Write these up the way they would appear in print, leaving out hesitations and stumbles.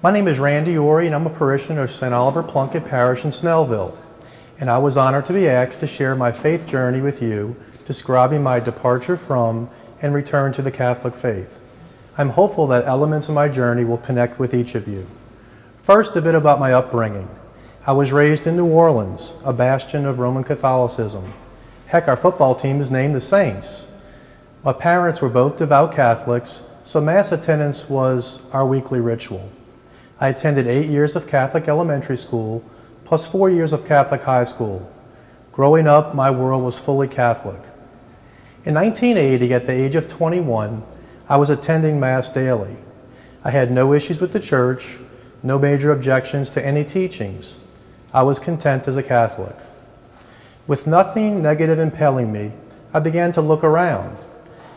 My name is Randy Ori, and I'm a parishioner of St. Oliver Plunkett Parish in Snellville. And I was honored to be asked to share my faith journey with you, describing my departure from and return to the Catholic faith. I'm hopeful that elements of my journey will connect with each of you. First, a bit about my upbringing. I was raised in New Orleans, a bastion of Roman Catholicism. Heck, our football team is named the Saints. My parents were both devout Catholics, so Mass attendance was our weekly ritual. I attended 8 years of Catholic elementary school, plus 4 years of Catholic high school. Growing up, my world was fully Catholic. In 1980, at the age of 21, I was attending Mass daily. I had no issues with the church, no major objections to any teachings. I was content as a Catholic. With nothing negative impelling me, I began to look around.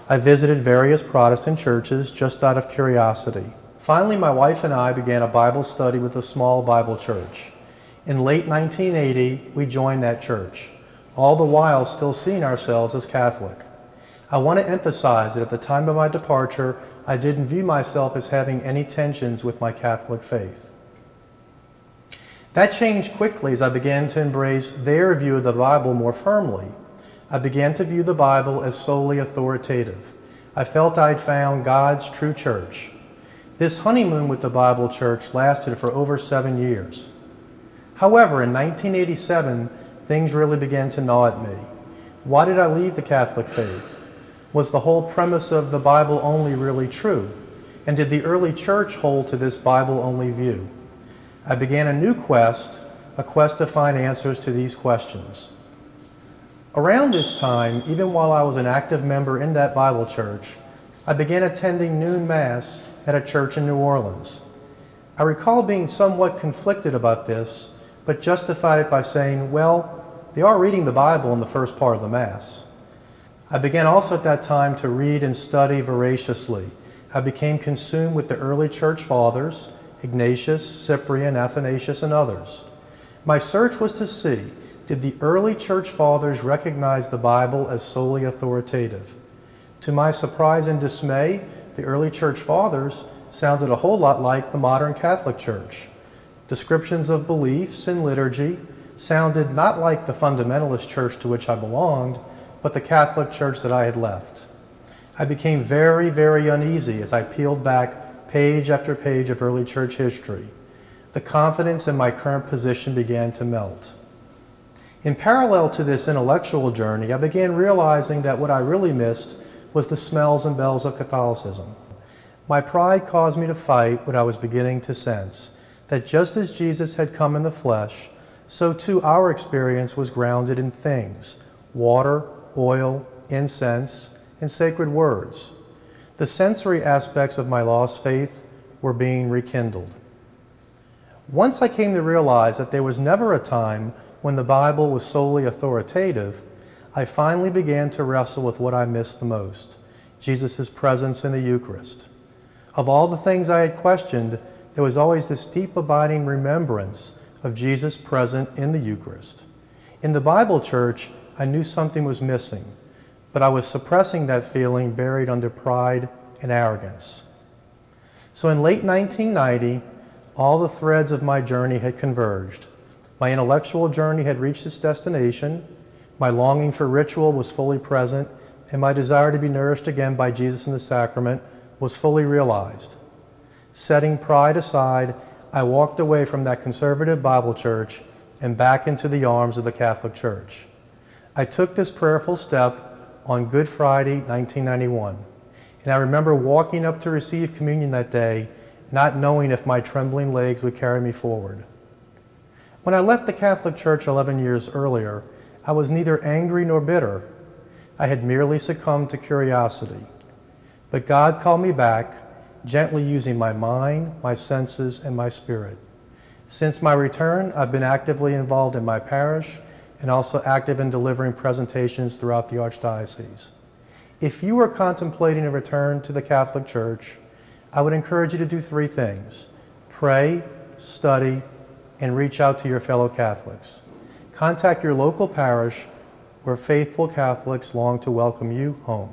I visited various Protestant churches just out of curiosity. Finally, my wife and I began a Bible study with a small Bible church. In late 1980, we joined that church, all the while still seeing ourselves as Catholic. I want to emphasize that at the time of my departure, I didn't view myself as having any tensions with my Catholic faith. That changed quickly as I began to embrace their view of the Bible more firmly. I began to view the Bible as solely authoritative. I felt I'd found God's true church. This honeymoon with the Bible Church lasted for over 7 years. However, in 1987, things really began to gnaw at me. Why did I leave the Catholic faith? Was the whole premise of the Bible only really true? And did the early church hold to this Bible-only view? I began a new quest, a quest to find answers to these questions. Around this time, even while I was an active member in that Bible church, I began attending noon Mass at a church in New Orleans. I recall being somewhat conflicted about this, but justified it by saying, well, they are reading the Bible in the first part of the Mass. I began also at that time to read and study voraciously. I became consumed with the early church fathers, Ignatius, Cyprian, Athanasius, and others. My search was to see, did the early church fathers recognize the Bible as solely authoritative? To my surprise and dismay, the early church fathers sounded a whole lot like the modern Catholic Church. Descriptions of beliefs and liturgy sounded not like the fundamentalist church to which I belonged, but the Catholic Church that I had left. I became very, very uneasy as I peeled back page after page of early church history. The confidence in my current position began to melt. In parallel to this intellectual journey, I began realizing that what I really missed was the smells and bells of Catholicism. My pride caused me to fight what I was beginning to sense, that just as Jesus had come in the flesh, so too our experience was grounded in things: water, oil, incense, and sacred words. The sensory aspects of my lost faith were being rekindled. Once I came to realize that there was never a time when the Bible was solely authoritative, I finally began to wrestle with what I missed the most: Jesus' presence in the Eucharist. Of all the things I had questioned, there was always this deep abiding remembrance of Jesus present in the Eucharist. In the Bible Church, I knew something was missing, but I was suppressing that feeling buried under pride and arrogance. So in late 1990, all the threads of my journey had converged. My intellectual journey had reached its destination, my longing for ritual was fully present, and my desire to be nourished again by Jesus in the sacrament was fully realized. Setting pride aside, I walked away from that conservative Bible church and back into the arms of the Catholic Church. I took this prayerful step on Good Friday, 1991, and I remember walking up to receive communion that day, not knowing if my trembling legs would carry me forward. When I left the Catholic Church 11 years earlier, I was neither angry nor bitter. I had merely succumbed to curiosity. But God called me back, gently using my mind, my senses, and my spirit. Since my return, I've been actively involved in my parish and also active in delivering presentations throughout the Archdiocese. If you are contemplating a return to the Catholic Church, I would encourage you to do 3 things: pray, study, and reach out to your fellow Catholics. Contact your local parish where faithful Catholics long to welcome you home.